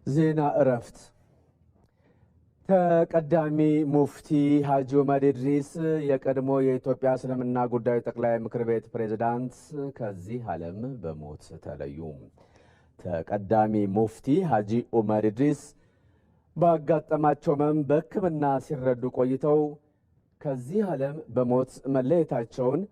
ዜና እረፍት ተቀዳሚ ሙፍቲ ሐጂ ዑመር ኢድሪስ የቀድሞ የኢትዮጵያ እስልምና ጉዳዮች ጠቅላይ ምክር ቤት ፕሬዝዳንት ከዚህ ዓለም በሞት ተለዩ። ተቀዳሚ ሙፍቲ ሐጂ ዑመር ኢድሪስ ባጋጠማቸው ሕመም በሕክምና ሲረዱ ቆይተው ከዚህ ዓለም በሞት መለየታቸውን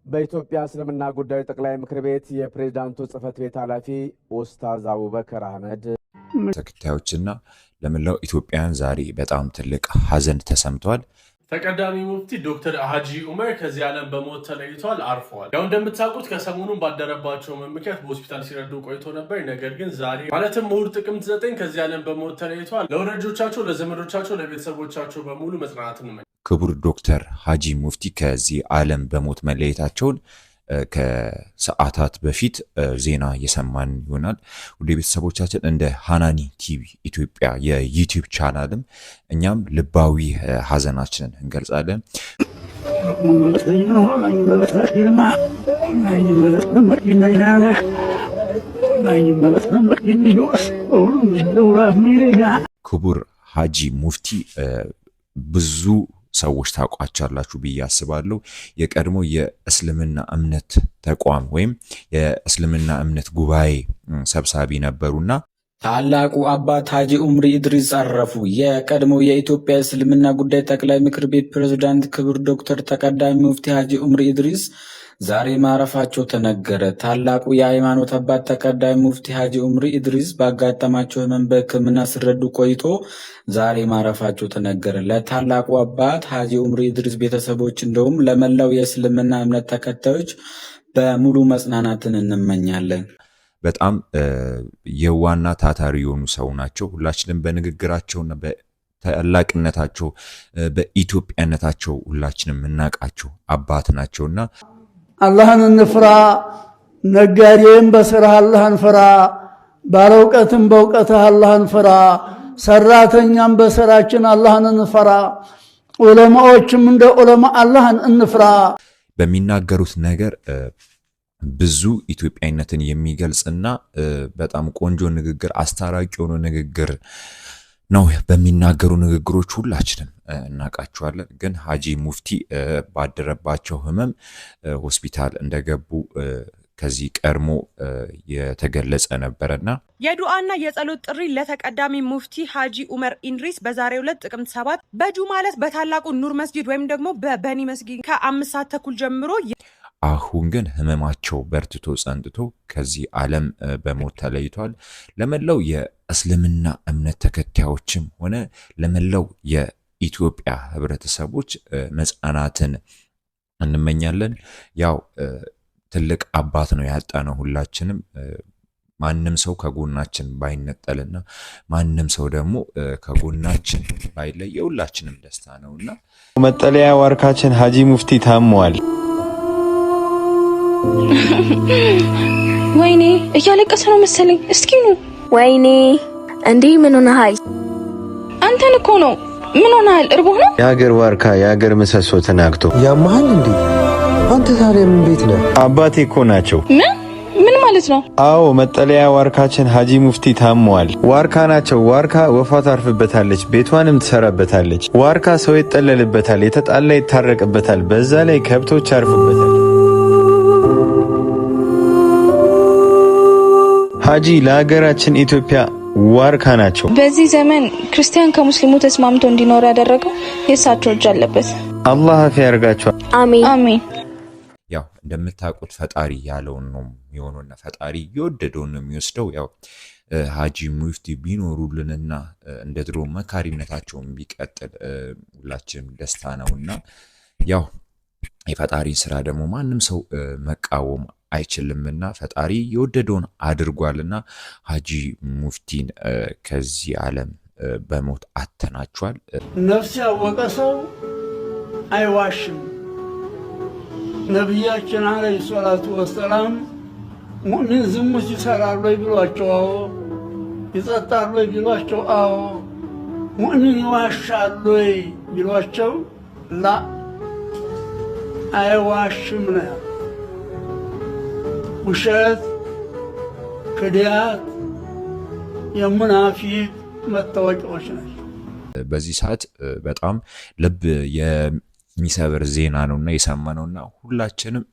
በኢትዮጵያ እስልምና ጉዳዮች ጠቅላይ ምክር ቤት የፕሬዝዳንቱ ጽሕፈት ቤት ኃላፊ ኡስታዝ አቡበከር አህመድ ተከታዮችና ለመላው ኢትዮጵያውያን ዛሬ በጣም ትልቅ ሐዘን ተሰምቷል። ተቀዳሚ ሙፍቲ ዶክተር ሐጂ ዑመር ከዚህ ዓለም በሞት ተለይቷል፣ አርፈዋል። ያው እንደምታውቁት ከሰሞኑን ባደረባቸው ምክንያት በሆስፒታል ሲረዱ ቆይቶ ነበር። ነገር ግን ዛሬ ማለትም እሁድ ጥቅምት 9 ከዚህ ዓለም በሞት ተለይቷል። ለወዳጆቻቸው፣ ለዘመዶቻቸው፣ ለቤተሰቦቻቸው በሙሉ መጽናናትን እንመኛለን። ክቡር ዶክተር ሐጂ ሙፍቲ ከዚህ ዓለም በሞት መለየታቸውን ከሰዓታት በፊት ዜና የሰማን ይሆናል። ወደ ቤተሰቦቻችን እንደ ሃናኒ ቲቪ ኢትዮጵያ የዩቲዩብ ቻናልም እኛም ልባዊ ሐዘናችንን እንገልጻለን። ክቡር ሐጂ ሙፍቲ ብዙ ሰዎች ታውቋቸዋላችሁ ብዬ አስባለሁ። የቀድሞ የእስልምና እምነት ተቋም ወይም የእስልምና እምነት ጉባኤ ሰብሳቢ ነበሩና ታላቁ አባት ሐጂ ዑመር ኢድሪስ አረፉ። የቀድሞ የኢትዮጵያ እስልምና ጉዳይ ጠቅላይ ምክር ቤት ፕሬዝዳንት ክቡር ዶክተር ተቀዳሚ ሙፍቲ ሐጂ ዑመር ኢድሪስ ዛሬ ማረፋቸው ተነገረ። ታላቁ የሃይማኖት አባት ተቀዳሚ ሙፍቲ ሐጂ ዑመር ኢድሪስ ባጋጠማቸው ሕመም በሕክምና ሲረዱ ቆይቶ ዛሬ ማረፋቸው ተነገረ። ለታላቁ አባት ሐጂ ዑመር ኢድሪስ ቤተሰቦች እንደውም ለመላው የእስልምና እምነት ተከታዮች በሙሉ መጽናናትን እንመኛለን። በጣም የዋና ታታሪ የሆኑ ሰው ናቸው። ሁላችንም በንግግራቸውና በታላቅነታቸው በኢትዮጵያነታቸው ሁላችንም የምናውቃቸው አባት ናቸውና አላህን እንፍራ፣ ነጋዴም በስራህ አላህን ፍራ፣ ባለእውቀትም በእውቀትህ አላህን ፍራ፣ ሰራተኛም በስራችን አላህን እንፍራ፣ ዑለማዎችም እንደ ዑለማ አላህን እንፍራ። በሚናገሩት ነገር ብዙ ኢትዮጵያዊነትን የሚገልጽና በጣም ቆንጆ ንግግር፣ አስታራቂ የሆነ ንግግር ነው። በሚናገሩ ንግግሮች ሁላችንም እናውቃቸዋለን። ግን ሐጂ ሙፍቲ ባደረባቸው ሕመም ሆስፒታል እንደገቡ ከዚህ ቀድሞ የተገለጸ ነበረና የዱዓና የጸሎት ጥሪ ለተቀዳሚ ሙፍቲ ሐጂ ዑመር ኢድሪስ በዛሬው ዕለት ጥቅምት 7 በጁማለት በታላቁ ኑር መስጊድ ወይም ደግሞ በበኒ መስጊድ ከ5 ሰዓት ተኩል ጀምሮ አሁን ግን ህመማቸው በርትቶ ጸንጥቶ ከዚህ ዓለም በሞት ተለይቷል። ለመላው የእስልምና እምነት ተከታዮችም ሆነ ለመላው የኢትዮጵያ ህብረተሰቦች መጽናናትን እንመኛለን። ያው ትልቅ አባት ነው ያጣነው ሁላችንም። ማንም ሰው ከጎናችን ባይነጠልና ማንም ሰው ደግሞ ከጎናችን ባይለይ የሁላችንም ደስታ ነውና መጠለያ ዋርካችን ሐጂ ሙፍቲ ታመዋል። ወይኔ እያለቀሰ ነው መሰለኝ። እስኪ ነው ወይኔ እንዴ ምን ሆነሃል? አንተን እኮ ነው። ምን ሆነሃል? እርቦህ ነው? የሀገር ዋርካ የሀገር ምሰሶ ተናግቶ ያማሃል እንዴ? አንተ ታዲያ ምን ቤት ነህ? አባቴ እኮ ናቸው። ምን ማለት ነው? አዎ መጠለያ ዋርካችን ሐጂ ሙፍቲ ታመዋል። ዋርካ ናቸው። ዋርካ ወፏ ታርፍበታለች፣ ቤቷንም ትሰራበታለች። ዋርካ ሰው ይጠለልበታል፣ የተጣላ ይታረቅበታል፣ በዛ ላይ ከብቶች ያርፉበታል። ሐጂ ለሀገራችን ኢትዮጵያ ዋርካ ናቸው። በዚህ ዘመን ክርስቲያን ከሙስሊሙ ተስማምቶ እንዲኖር ያደረገው የእሳቸው እጅ አለበት። አላህ አፍ ያርጋቸው። አሜን አሜን። ያው እንደምታውቁት ፈጣሪ ያለውን ነው የሚሆነውና ፈጣሪ የወደደውን ነው የሚወስደው። ያው ሐጂ ሙፍቲ ቢኖሩልንና እንደ ድሮ መካሪነታቸውን ቢቀጥል ሁላችንም ደስታ ነውና ያው የፈጣሪን ስራ ደግሞ ማንም ሰው መቃወም አይችልምና ፈጣሪ የወደደውን አድርጓልና ሐጂ ሙፍቲን ከዚህ ዓለም በሞት አተናቸዋል። ነፍስ ያወቀ ሰው አይዋሽም። ነቢያችን አለይሂ ሰላቱ ወሰላም ሙእሚን ዝሙት ይሰራል ወይ ቢሏቸው አዎ፣ ይጠጣል ወይ ቢሏቸው አዎ፣ ሙእሚን ይዋሻል ወይ ቢሏቸው ላ አይዋሽም ነው። ውሸት፣ ክድያት፣ የሙናፊቅ መታወቂያዎች ናቸው። በዚህ ሰዓት በጣም ልብ የሚሰብር ዜና ነውና የሰማነውና ሁላችንም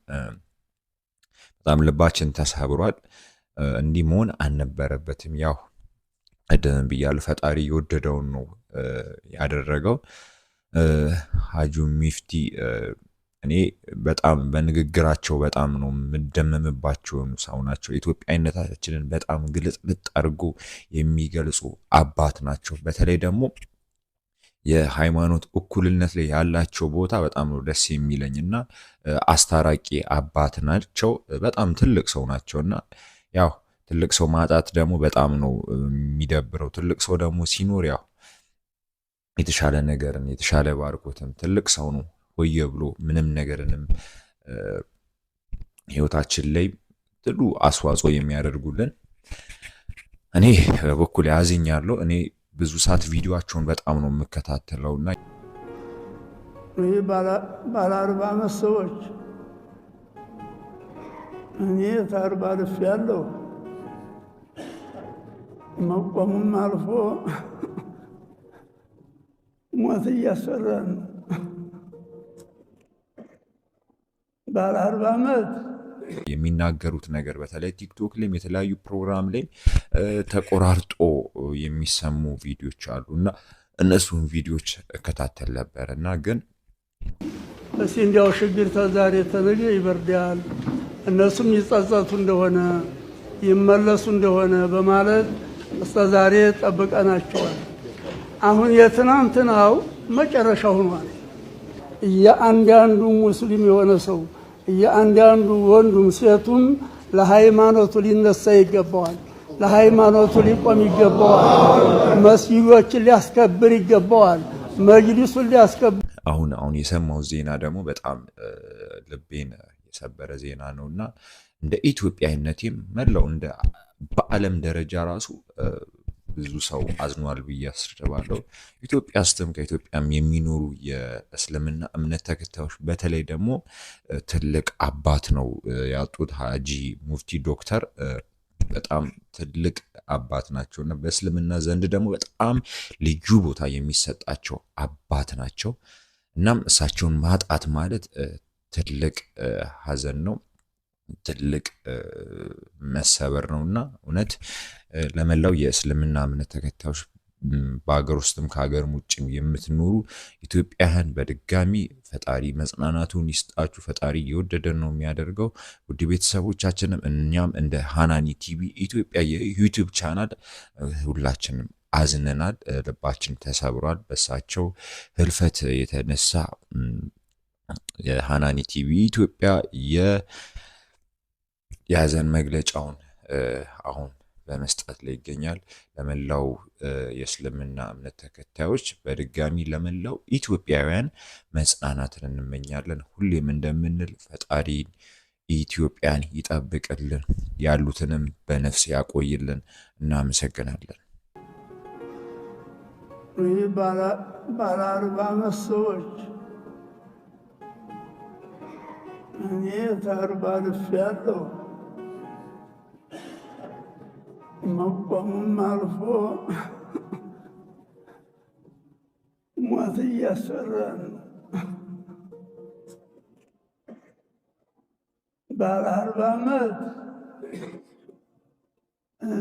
በጣም ልባችን ተሰብሯል። እንዲህ መሆን አልነበረበትም። ያው ቀደም ብያለሁ፣ ፈጣሪ የወደደውን ነው ያደረገው። ሀጂ ሙፍቲ እኔ በጣም በንግግራቸው በጣም ነው የምደመምባቸው ሰው ናቸው። ኢትዮጵያዊነታችንን በጣም ግልጽልጥ አድርጎ የሚገልጹ አባት ናቸው። በተለይ ደግሞ የሃይማኖት እኩልነት ላይ ያላቸው ቦታ በጣም ነው ደስ የሚለኝና አስታራቂ አባት ናቸው። በጣም ትልቅ ሰው ናቸውና ያው ትልቅ ሰው ማጣት ደግሞ በጣም ነው የሚደብረው። ትልቅ ሰው ደግሞ ሲኖር ያው የተሻለ ነገርን የተሻለ ባርኮትን ትልቅ ሰው ነው ሆየ ብሎ ምንም ነገርንም ህይወታችን ላይ ጥሩ አስተዋጽኦ የሚያደርጉልን እኔ በኩል ያዝኛለሁ። እኔ ብዙ ሰዓት ቪዲዮአቸውን በጣም ነው የምከታተለውና ይህ ባለ 40 ዓመት ሰዎች እኔ ታርባ ልፍ ያለው መቆሙም አልፎ ሞት እያሰራን ባለ 40 ዓመት የሚናገሩት ነገር በተለይ ቲክቶክ ላይም የተለያዩ ፕሮግራም ላይ ተቆራርጦ የሚሰሙ ቪዲዮዎች አሉና እነሱን ቪዲዮዎች እከታተል ነበርና ግን እሺ እንዲያው ችግር ተዛሬ ተነገ ይበርዳል እነሱም ይጸጸቱ እንደሆነ ይመለሱ እንደሆነ በማለት እስከዛሬ ጠብቀናቸዋል። አሁን የትናንትናው መጨረሻ ሆኗል። የአንዳንዱ ሙስሊም የሆነ ሰው የአንዳንዱ ወንዱም ሴቱም ለሃይማኖቱ ሊነሳ ይገባዋል። ለሃይማኖቱ ሊቆም ይገባዋል። መስጊዶችን ሊያስከብር ይገባዋል። መጅሊሱን ሊያስከብር አሁን የሰማው ዜና ደግሞ በጣም ልቤን የሰበረ ዜና ነውና እንደ ኢትዮጵያዊነቴም መላው እንደ በዓለም ደረጃ ራሱ ብዙ ሰው አዝኗል ብዬ አስባለሁ። ኢትዮጵያ ውስጥም ከኢትዮጵያም የሚኖሩ የእስልምና እምነት ተከታዮች በተለይ ደግሞ ትልቅ አባት ነው ያጡት ሀጂ ሙፍቲ ዶክተር በጣም ትልቅ አባት ናቸውና በእስልምና ዘንድ ደግሞ በጣም ልዩ ቦታ የሚሰጣቸው አባት ናቸው። እናም እሳቸውን ማጣት ማለት ትልቅ ሀዘን ነው፣ ትልቅ መሰበር ነውና እውነት ለመላው የእስልምና እምነት ተከታዮች በአገር ውስጥም ከሀገርም ውጭም የምትኖሩ ኢትዮጵያውያን በድጋሚ ፈጣሪ መጽናናቱን ይስጣችሁ። ፈጣሪ የወደደን ነው የሚያደርገው። ውድ ቤተሰቦቻችንም እኛም እንደ ሃናኒ ቲቪ ኢትዮጵያ የዩቲዩብ ቻናል ሁላችንም አዝነናል፣ ልባችን ተሰብሯል። በሳቸው ህልፈት የተነሳ የሃናኒ ቲቪ ኢትዮጵያ የሀዘን መግለጫውን አሁን በመስጠት ላይ ይገኛል። ለመላው የእስልምና እምነት ተከታዮች በድጋሚ ለመላው ኢትዮጵያውያን መጽናናትን እንመኛለን። ሁሌም እንደምንል ፈጣሪ ኢትዮጵያን ይጠብቅልን፣ ያሉትንም በነፍስ ያቆይልን። እናመሰግናለን። ይህ ባለ 40 ዓመት ሰዎች እኔ ታርባ ልፍ ያለው መቆሙም አልፎ ሞት እያሰራን ባለ 40 ዓመት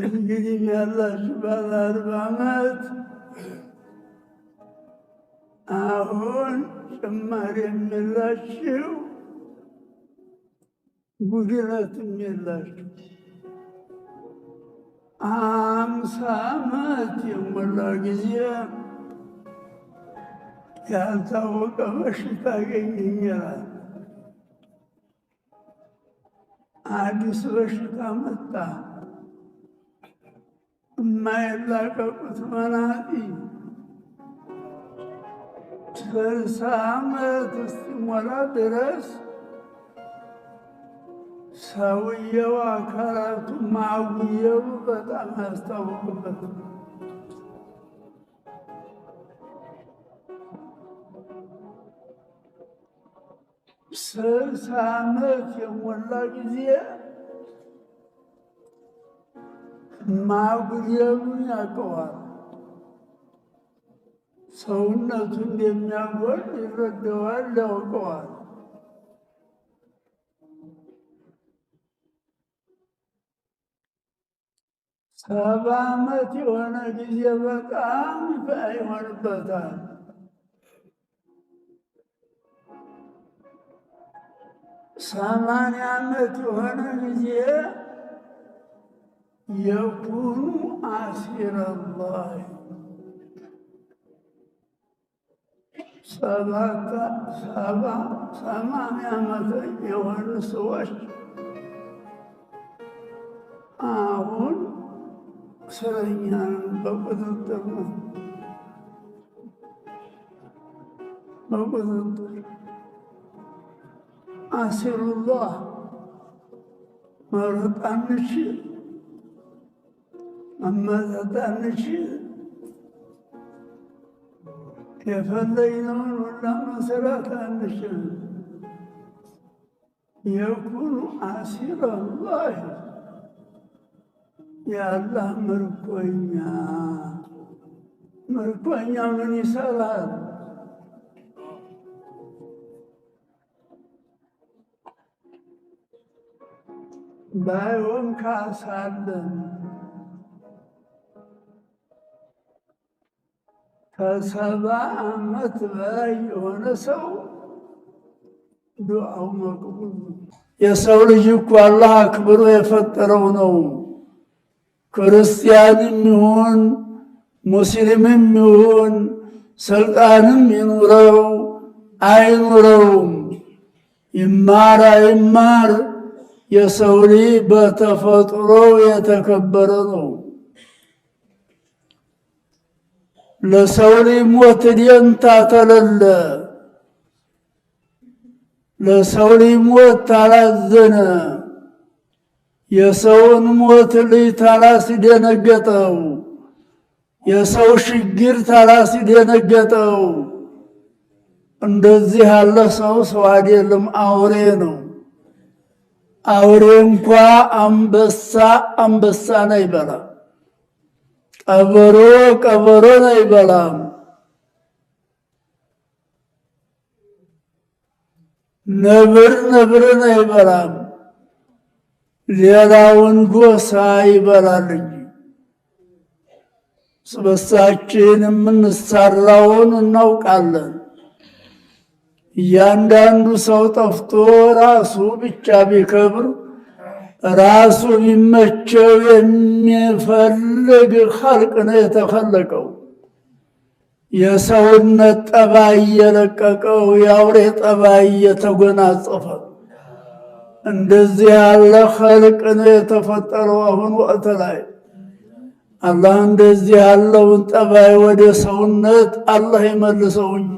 እንግዲህ ያላችሁ ባለ 40 ዓመት አሁን ጭማሪ የሚላችሁ ጉድለትም የላችሁ። 50 ዓመት የሞላ ጊዜ ያልታወቀ በሽታ አገኘኛል። አዲስ በሽታ መጣ። የማይላቀቁት መናጢ 60 ዓመት እስኪሞላ ድረስ ሰውየው አካላቱ ማጉየው በጣም ያስታውቅበት። ስልሳ ዓመት የሞላ ጊዜ ማጉደሉን ያውቀዋል። ሰውነቱ እንደሚያጎል ይረዳዋል፣ ያውቀዋል። ሰባ ዓመት የሆነ ጊዜ በጣም ይሆንበታል። ሰማንያ ዓመት የሆነ ጊዜ የኩኑ አሲረላህ ሰማንያ ዓመት የሆኑ ሰዎች አሁን እስረኛ በቁጥጥር ነው። በቁጥጥር አሲሩላህ መሮጥ አንችል፣ መመጠጥ አንችል፣ የፈለግነውን ሁላ መስራት አንችል። የኩኑ አሲረላህ የአላህ ምርኮኛ። ምርኮኛ ምን ይሰራል? ባይሆን ካሳለን ከሰባ ዓመት በላይ የሆነ ሰው ዱዓው መቅቡል። የሰው ልጅ እኮ አላህ አክብሮ የፈጠረው ነው። ክርስቲያንም ይሁን ሙስሊምም ይሁን ስልጣንም ይኑረው አይኑረውም፣ ይማር አይማር የሰው ልጅ በተፈጥሮ የተከበረ ነው። ለሰው ልጅ ሞት ደንታ ተለለ፣ ለሰው ልጅ ሞት ታላዘነ፣ የሰውን ሞት ልጅ ታላስደነገጠው፣ የሰው ችግር ታላስደነገጠው። እንደዚህ ያለ ሰው አይደለም፣ አውሬ ነው። አውሬ እንኳ አንበሳን አይበላም፣ ቀበሮን አይበላም። ነብርን አይበላም። ሌላውን ጎሳ ይበላል እንጂ ስበሳችን የምንሰራውን እናውቃለን። እያንዳንዱ ሰው ጠፍቶ ራሱ ብቻ ቢከብር ራሱ ቢመቸው የሚፈልግ ኸልቅ ነው የተኸለቀው። የሰውነት ጠባይ እየለቀቀው የአውሬ ጠባይ እየተጎናጸፈ እንደዚህ ያለ ኸልቅ ነው የተፈጠረው። አሁን ወቅት ላይ አላህ እንደዚህ ያለውን ጠባይ ወደ ሰውነት አላህ ይመልሰው እንጂ